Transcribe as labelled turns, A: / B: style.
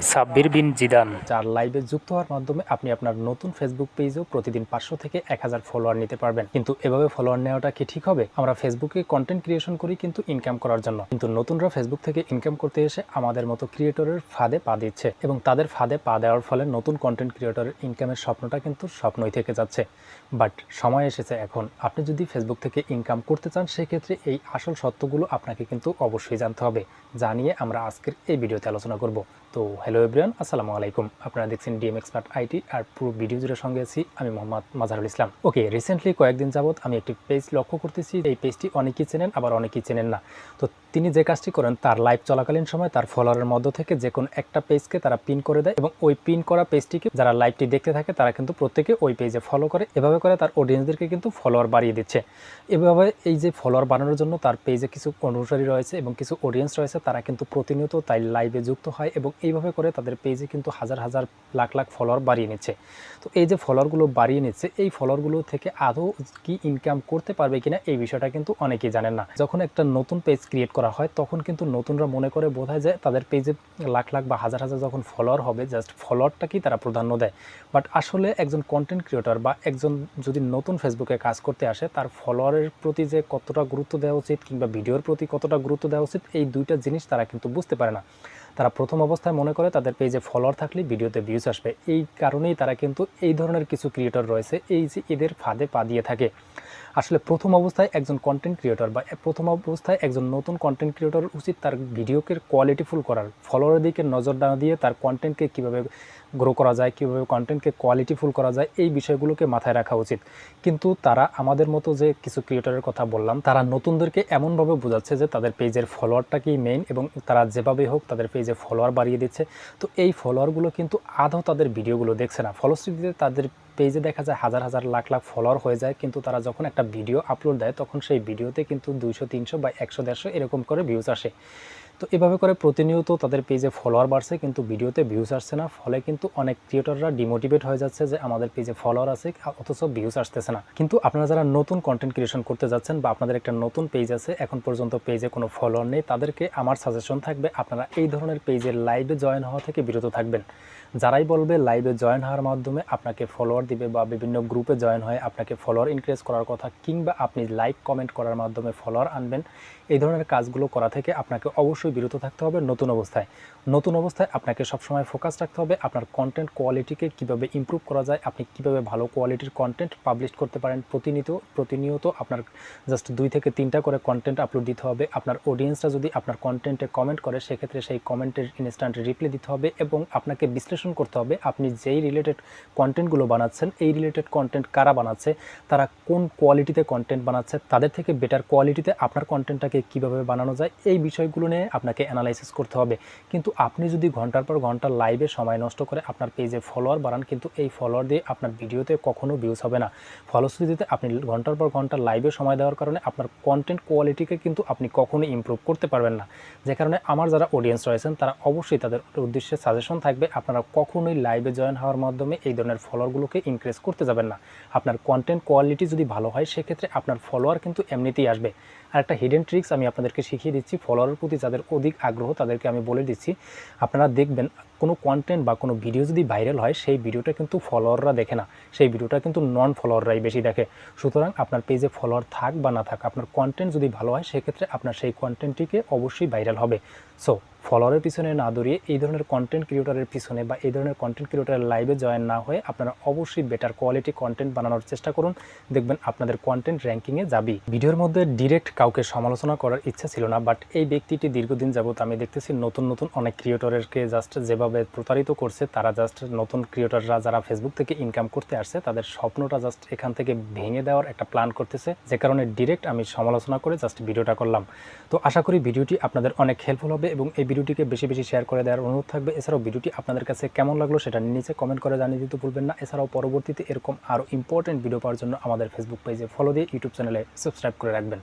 A: সাব্বির বিন Zidane.
B: যার লাইভে যুক্ত হওয়ার মাধ্যমে আপনি আপনার নতুন ফেসবুক পেজেও প্রতিদিন 500 থেকে 1000 ফলোয়ার নিতে পারবেন। কিন্তু এভাবে ফলোয়ার নেওয়াটা কি ঠিক হবে? আমরা ফেসবুকে কন্টেন্ট ক্রিয়েশন করি কিন্তু ইনকাম করার জন্য, কিন্তু নতুনরা ফেসবুক থেকে ইনকাম করতে এসে আমাদের মতো ক্রিয়েটরের ফাঁদে পা দিচ্ছে এবং তাদের ফাঁদে পা দেওয়ার ফলে নতুন কন্টেন্ট ক্রিয়েটরের ইনকামের স্বপ্নটা কিন্তু স্বপ্নই থেকে যাচ্ছে। বাট সময় এসেছে এখন, আপনি যদি ফেসবুক থেকে ইনকাম করতে চান সেক্ষেত্রে এই আসল সত্যগুলো আপনাকে কিন্তু অবশ্যই জানতে হবে, যা নিয়ে আমরা আজকের এই ভিডিওতে আলোচনা করব। তো হ্যালো এভরিওয়ান, আসসালামু আলাইকুম। আপনারা দেখছেন ডিএম এক্সপার্ট আইটি, আর পুরো ভিডিও জুড়ে সঙ্গে আছি আমি মোহাম্মদ মাজহারুল ইসলাম। ওকে, রিসেন্টলি কয়েকদিন যাবত আমি একটি পেজ লক্ষ্য করতেছি। এই পেজটি অনেকেই চেনেন, আবার অনেকেই চেনেন না। তো তিনি যে কাজটি করেন, তার লাইভ চলাকালীন সময় তার ফলোয়ারের মধ্য থেকে যে কোনো একটা পেজকে তারা পিন করে দেয় এবং ওই পিন করা পেজটিকে যারা লাইভটি দেখতে থাকে তারা কিন্তু প্রত্যেকে ওই পেজে ফলো করে। এভাবে করে তার অডিয়েন্সদেরকে কিন্তু ফলোয়ার বাড়িয়ে দিচ্ছে। এভাবে এই যে ফলোয়ার বানানোর জন্য তার পেজে কিছু অনুসারী রয়েছে এবং কিছু অডিয়েন্স রয়েছে, তারা কিন্তু প্রতিনিয়ত তাই লাইভে যুক্ত হয় এবং এইভাবে করে তাদের পেজে কিন্তু হাজার হাজার লাখ লাখ ফলোয়ার বাড়িয়ে নিচ্ছে। তো এই যে ফলোয়ারগুলো বাড়িয়ে নিচ্ছে, এই ফলোয়ারগুলো থেকে আদৌ কি ইনকাম করতে পারবে কিনা এই বিষয়টা কিন্তু অনেকেই জানেন না। যখন একটা নতুন পেজ ক্রিয়েট করা হয় তখন কিন্তু নতুনরা মনে করে বোঝায় যায় তাদের পেজে লাখ লাখ বা হাজার হাজার যখন ফলোয়ার হবে, জাস্ট ফলোয়ারটাকেই তারা প্রাধান্য দেয়। বাট আসলে একজন কন্টেন্ট ক্রিয়েটর বা একজন যদি নতুন ফেসবুকে কাজ করতে আসে, তার ফলোয়ারের প্রতি যে কতটা গুরুত্ব দেওয়া উচিত কিংবা ভিডিওর প্রতি কতটা গুরুত্ব দেওয়া উচিত, এই দুইটা জিনিস তারা কিন্তু বুঝতে পারে না। তারা প্রথম অবস্থায় মনে করে তাদের পেজে ফলোয়ার থাকলে ভিডিওতে ভিউজ আসবে। এই কারণেই তারা কিন্তু এই ধরনের কিছু ক্রিয়েটর রয়েছে, এই যে এদের ফাঁদে পা দিয়ে থাকে। আসলে প্রথম অবস্থায় একজন কন্টেন্ট ক্রিয়েটর বা প্রথম অবস্থায় একজন নতুন কন্টেন্ট ক্রিয়েটর উচিত তার ভিডিওকে কোয়ালিটিফুল করার, ফলোয়ারের দিকে নজর না দিয়ে তার কন্টেন্টকে কীভাবে গ্রো করা যায়, কীভাবে কন্টেন্টকে কোয়ালিটিফুল করা যায়, এই বিষয়গুলোকে মাথায় রাখা উচিত। কিন্তু তারা আমাদের মতো যে কিছু ক্রিয়েটরের কথা বললাম, তারা নতুনদেরকে এমনভাবে বোঝাচ্ছে যে তাদের পেজের ফলোয়ারটাকেই মেইন এবং তারা যেভাবে হোক তাদের পেজে ফলোয়ার বাড়িয়ে দিচ্ছে। তো এই ফলোয়ারগুলো কিন্তু আদৌ তাদের ভিডিওগুলো দেখছে না। ফলশ্রুতিতে তাদের পেজে দেখা যায় হাজার হাজার লাখ লাখ ফলোয়ার হয়ে যায়, কিন্তু তারা যখন একটা ভিডিও আপলোড দেয় তখন সেই ভিডিওতে কিন্তু 200 300 বা 100 150 এরকম করে ভিউজ আসে। তো এভাবে করে প্রতিনিয়ত তাদের পেজে ফলোয়ার বাড়ছে কিন্তু ভিডিওতে ভিউজ আসছে না। ফলে কিন্তু অনেক ক্রিয়েটররা ডিমোটিভেট হয়ে যাচ্ছে যে আমাদের পেজে ফলোয়ার আছে অথচ ভিউজ আসতেছে না। কিন্তু আপনারা যারা নতুন কন্টেন্ট ক্রিয়েশন করতে যাচ্ছেন বা আপনাদের একটা নতুন পেজ আছে, এখন পর্যন্ত পেজে কোনো ফলোয়ার নেই, তাদেরকে আমার সাজেশন থাকবে আপনারা এই ধরনের পেজের লাইভে জয়েন হওয়া থেকে বিরত থাকবেন। যারাই বলবে লাইভে জয়েন হওয়ার মাধ্যমে আপনাকে ফলোয়ার দিবে বা বিভিন্ন গ্রুপে জয়েন হয়ে আপনাকে ফলোয়ার ইনক্রিজ করার কথা কিংবা আপনি লাইক কমেন্ট করার মাধ্যমে ফলোয়ার আনবেন, এই ধরনের কাজগুলো করা থেকে আপনাকে অবশ্যই বিরত থাকতে হবে। নতুন অবস্থায় আপনাকে সবসময় ফোকাস রাখতে হবে আপনার কন্টেন্ট কোয়ালিটিকে কীভাবে ইমপ্রুভ করা যায়, আপনি কীভাবে ভালো কোয়ালিটির কন্টেন্ট পাবলিশ করতে পারেন। প্রতিনিয়ত আপনার জাস্ট 2 থেকে 3টা করে কন্টেন্ট আপলোড দিতে হবে। আপনার অডিয়েন্সরা যদি আপনার কন্টেন্টে কমেন্ট করে সেক্ষেত্রে সেই কমেন্টের ইনস্ট্যান্ট রিপ্লাই দিতে হবে এবং আপনাকে বিশ্লেষণ করতে হবে আপনি যেই রিলেটেড কন্টেন্টগুলো বানাচ্ছেন, এই রিলেটেড কন্টেন্ট কারা বানাচ্ছে, তারা কোন কোয়ালিটিতে কন্টেন্ট বানাচ্ছে, তাদের থেকে বেটার কোয়ালিটিতে আপনার কন্টেন্টটাকে কীভাবে বানানো যায়, এই বিষয়গুলো নিয়ে আপনাকে অ্যানালাইসিস করতে হবে। কিন্তু আপনি যদি ঘন্টার পর ঘন্টা লাইভে সময় নষ্ট করে আপনার পেজে ফলোয়ার বাড়ান, কিন্তু এই ফলোয়ার দিয়ে আপনার ভিডিওতে কখনো ভিউজ হবে না। ফলশ্রুতিতে আপনি ঘন্টার পর ঘন্টা লাইভে সময় দেওয়ার কারণে আপনার কন্টেন্ট কোয়ালিটিকে কিন্তু আপনি কখনোই ইমপ্রুভ করতে পারবেন না। যে কারণে আমার যারা অডিয়েন্স রয়েছেন তারা অবশ্যই তাদের উদ্দেশ্যে সাজেশন থাকবে আপনারা কখনোই লাইভে জয়েন হওয়ার মাধ্যমে এই ধরনের ফলোয়ারগুলোকে ইনক্রিজ করতে যাবেন না। আপনার কন্টেন্ট কোয়ালিটি যদি ভালো হয় সেক্ষেত্রে আপনার ফলোয়ার কিন্তু এমনিতেই আসবে। আর একটা হিডেন ট্রিক্স আমি আপনাদেরকে শিখিয়ে দিচ্ছি, ফলোয়ারের প্রতি যাদের অধিক আগ্রহ তাদেরকে আমি বলে দিচ্ছি। আপনারা দেখবেন কোনো কন্টেন্ট বা কোনো ভিডিও যদি ভাইরাল হয় সেই ভিডিওটা কিন্তু ফলোয়াররা দেখে না, সেই ভিডিওটা কিন্তু নন ফলোয়াররাই বেশি দেখে। সুতরাং আপনার পেজে ফলোয়ার থাক বা না থাক, আপনার কন্টেন্ট যদি ভালো হয় সেক্ষেত্রে আপনার সেই কন্টেন্টটিকে অবশ্যই ভাইরাল হবে। সো ফলোয়ারের পিছনে না দৌড়িয়ে এই ধরনের কন্টেন্ট ক্রিয়েটরের পিছনে বা এই ধরনের কন্টেন্ট ক্রিয়েটরের লাইভে জয়েন না হয়ে আপনারা অবশ্যই বেটার কোয়ালিটি কন্টেন্ট বানানোর চেষ্টা করুন, দেখবেন আপনাদের কন্টেন্ট র্যাঙ্কিংয়ে যাবেই। ভিডিওর মধ্যে ডিরেক্ট কাউকে সমালোচনা করার ইচ্ছা ছিল না, বাট এই ব্যক্তিটি দীর্ঘদিন যাবত আমি দেখতেছি নতুন অনেক ক্রিয়েটরকে জাস্ট যেভাবে প্রতারিত করছে, তারা জাস্ট নতুন ক্রিয়েটররা যারা ফেসবুক থেকে ইনকাম করতে আসছে তাদের স্বপ্নটা জাস্ট এখান থেকে ভেঙে দেওয়ার একটা প্ল্যান করতেছে, যে কারণে ডিরেক্ট আমি সমালোচনা করে জাস্ট ভিডিওটা করলাম। তো আশা করি ভিডিওটি আপনাদের অনেক হেল্পফুল হবে এবং এই ভিডিওটিকে বেশি বেশি শেয়ার করে দেওয়ার অনুরোধ থাকবে। এছাড়াও ভিডিওটি আপনাদের কাছে কেমন লাগলো সেটা নিচে কমেন্ট করে জানিয়ে দিতে ভুলবেন না। এছাড়াও পরবর্তীতে এরকম আরও ইম্পর্টেন্ট ভিডিও পাওয়ার জন্য আমাদের ফেসবুক পেজে ফলো দিয়ে ইউটিউব চ্যানেলে সাবস্ক্রাইব করে রাখবেন।